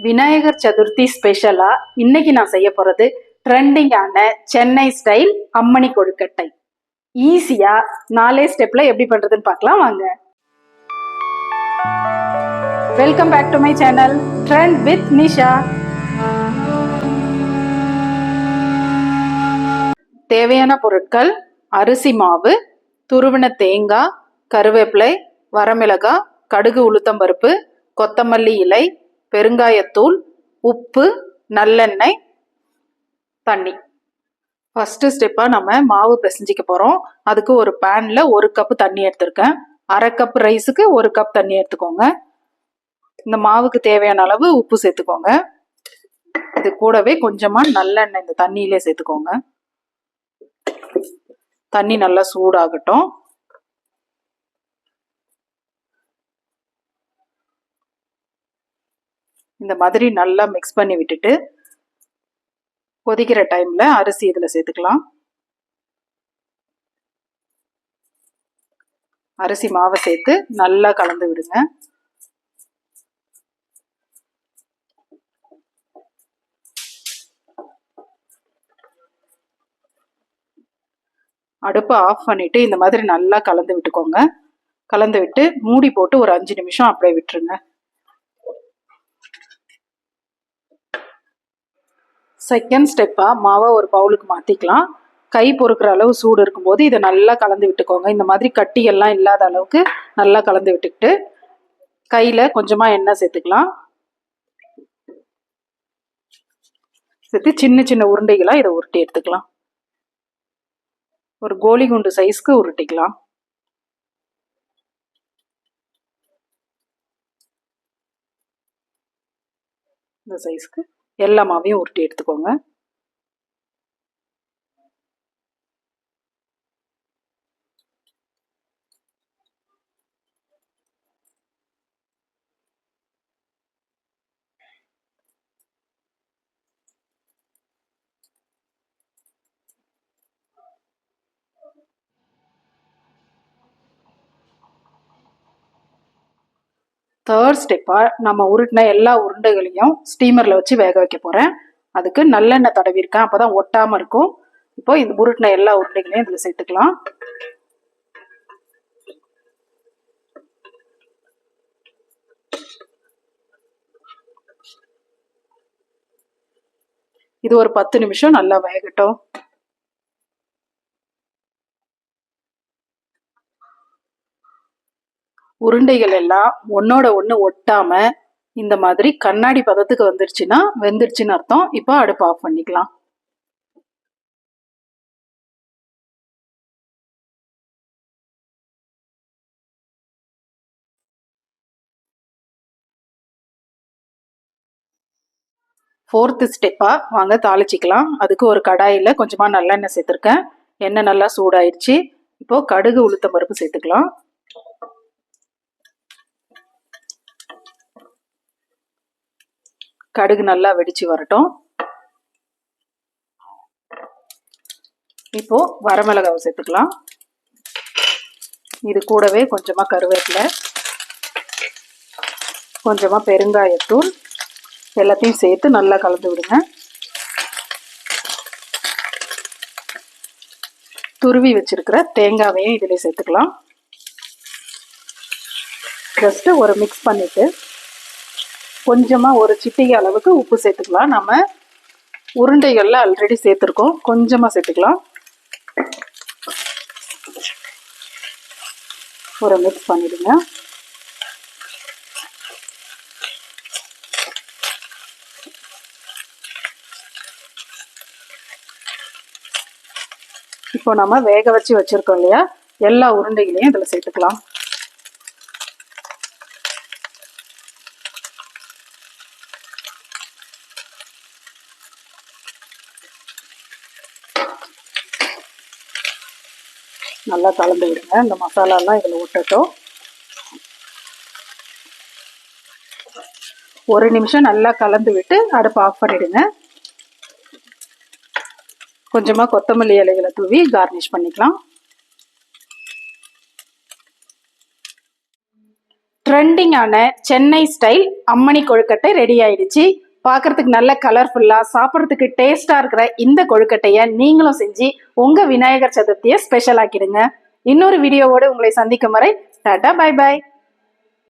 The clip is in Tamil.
விநாயகர் சதுர்த்தி ஸ்பெஷலா இன்னைக்கு நான் செய்ய போறது ட்ரெண்டிங்கான சென்னை ஸ்டைல் அம்மணி கொழுக்கட்டை. ஈஸியா 4 ஸ்டெப்ல எப்படி பண்றதுன்னு பார்க்கலாம் வாங்க. Welcome back to my channel trend with Nisha. தேவையான பொருட்கள்: அரிசி மாவு, துருவின தேங்காய், கருவேப்பிலை, வரமிளகாய், கடுகு, உளுத்தம்பருப்பு, கொத்தமல்லி இலை, பெருங்காயத்தூள், உப்பு, நல்லெண்ணெய், தண்ணி. ஃபர்ஸ்ட் ஸ்டெப்பா நம்ம மாவு பிசைஞ்சிக்க போறோம். அதுக்கு ஒரு பேன்ல 1 கப் தண்ணி எடுத்திருக்கேன். 1/2 கப் ரைஸுக்கு 1 கப் தண்ணி எடுத்துக்கோங்க. இந்த மாவுக்கு தேவையான அளவு உப்பு சேர்த்துக்கோங்க. இது கூடவே கொஞ்சமா நல்லெண்ணெய் இந்த தண்ணியிலே சேர்த்துக்கோங்க. தண்ணி நல்லா சூடாகட்டும். இந்த மாதிரி நல்லா மிக்ஸ் பண்ணி விட்டுட்டு கொதிக்கிற டைம்ல அரிசி இதுல சேர்த்துக்கலாம். அரிசி மாவை சேர்த்து நல்லா கலந்து விடுங்க. அடுப்பை ஆஃப் பண்ணிட்டு இந்த மாதிரி நல்லா கலந்து விட்டுக்கோங்க. கலந்து விட்டு மூடி போட்டு ஒரு 5 நிமிஷம் அப்படியே விட்டுருங்க. செகண்ட் ஸ்டெப்பா மாவை ஒரு பவுலுக்கு மாத்திக்கலாம். கை பொறுக்கிற அளவு சூடு இருக்கும்போது இதை நல்லா கலந்து விட்டுக்கோங்க. இந்த மாதிரி கட்டிகள்லாம் இல்லாத அளவுக்கு நல்லா கலந்து விட்டுக்கிட்டு கையில கொஞ்சமா எண்ணெய் சேர்த்துக்கலாம். சேர்த்து சின்ன சின்ன உருண்டைகளா இதை உருட்டி எடுத்துக்கலாம். ஒரு கோலி குண்டு சைஸ்க்கு உருட்டிக்கலாம். இந்த சைஸ்க்கு எல்லா மாவையும் உருட்டி எடுத்துக்கோங்க. தேர்ட் ஸ்டெப்பா நம்ம உருட்டின எல்லா உருண்டைகளையும் ஸ்டீமர்ல வச்சு வேக வைக்க போறேன். அதுக்கு நல்லெண்ணெய் தடவிருக்கேன், அப்பதான் ஒட்டாம இருக்கும். இப்போ இந்த உருட்டின எல்லா உருண்டைகளையும் இதுல சேர்த்துக்கலாம். இது ஒரு 10 நிமிஷம் நல்லா வேகட்டும். உருண்டைகள் எல்லாம் ஒன்னோட ஒண்ணு ஒட்டாம இந்த மாதிரி கண்ணாடி பதத்துக்கு வந்துருச்சுன்னா வெந்துருச்சுன்னு அர்த்தம். இப்போ அடுப்பு ஆஃப் பண்ணிக்கலாம். ஃபோர்த்து ஸ்டெப்பா வாங்க தாளிச்சிக்கலாம். அதுக்கு ஒரு கடாயில கொஞ்சமா நல்லெண்ணெய் சேர்த்துருக்கேன். எண்ணெய் நல்லா சூடாயிடுச்சு. இப்போ கடுகு, உளுத்தம் பருப்பு சேர்த்துக்கலாம். கடுகு நல்லா வெடிச்சு வரட்டும். இப்போ வரமிளகாவை சேர்த்துக்கலாம். இது கூடவே கொஞ்சமா கருவேப்பிலை, கொஞ்சமா பெருங்காயத்தூள் எல்லாத்தையும் சேர்த்து நல்லா கலந்து விடுங்க. துருவி வச்சிருக்கிற தேங்காவையும் இதிலே சேர்த்துக்கலாம். ஜஸ்ட் ஒரு மிக்ஸ் பண்ணிட்டு கொஞ்சமா ஒரு சிட்டிகை அளவுக்கு உப்பு சேர்த்துக்கலாம். நம்ம உருண்டைகள்ல ஆல்ரெடி சேர்த்துருக்கோம், கொஞ்சமா சேர்த்துக்கலாம். ஒரு மிக்ஸ் பண்ணிடுங்க. இப்போ நம்ம வேக வச்சு வச்சிருக்கோம் இல்லையா, எல்லா உருண்டைகளையும் இதுல சேர்த்துக்கலாம். நல்லா கலந்து விடுங்க. இந்த மசாலாலாம் இதுல விட்டுட்டோம். 1 நிமிஷம் நல்லா கலந்து விட்டு அடுப்பு ஆஃப் பண்ணிடுங்க. கொஞ்சமா கொத்தமல்லி இலைகளை தூவி கார்னிஷ் பண்ணிக்கலாம். ட்ரெண்டிங்கான சென்னை ஸ்டைல் அம்மணி கொழுக்கட்டை ரெடி ஆயிடுச்சு. பார்க்கறதுக்கு நல்ல கலர்ஃபுல்லா, சாப்பிட்றதுக்கு டேஸ்டா இருக்கிற இந்த கொழுக்கட்டைய நீங்களும் செஞ்சு உங்க விநாயகர் சதுர்த்தியை ஸ்பெஷல் ஆக்கிடுங்க. இன்னொரு வீடியோவோடு உங்களை சந்திக்கும் வரை டாடா, பை பாய்.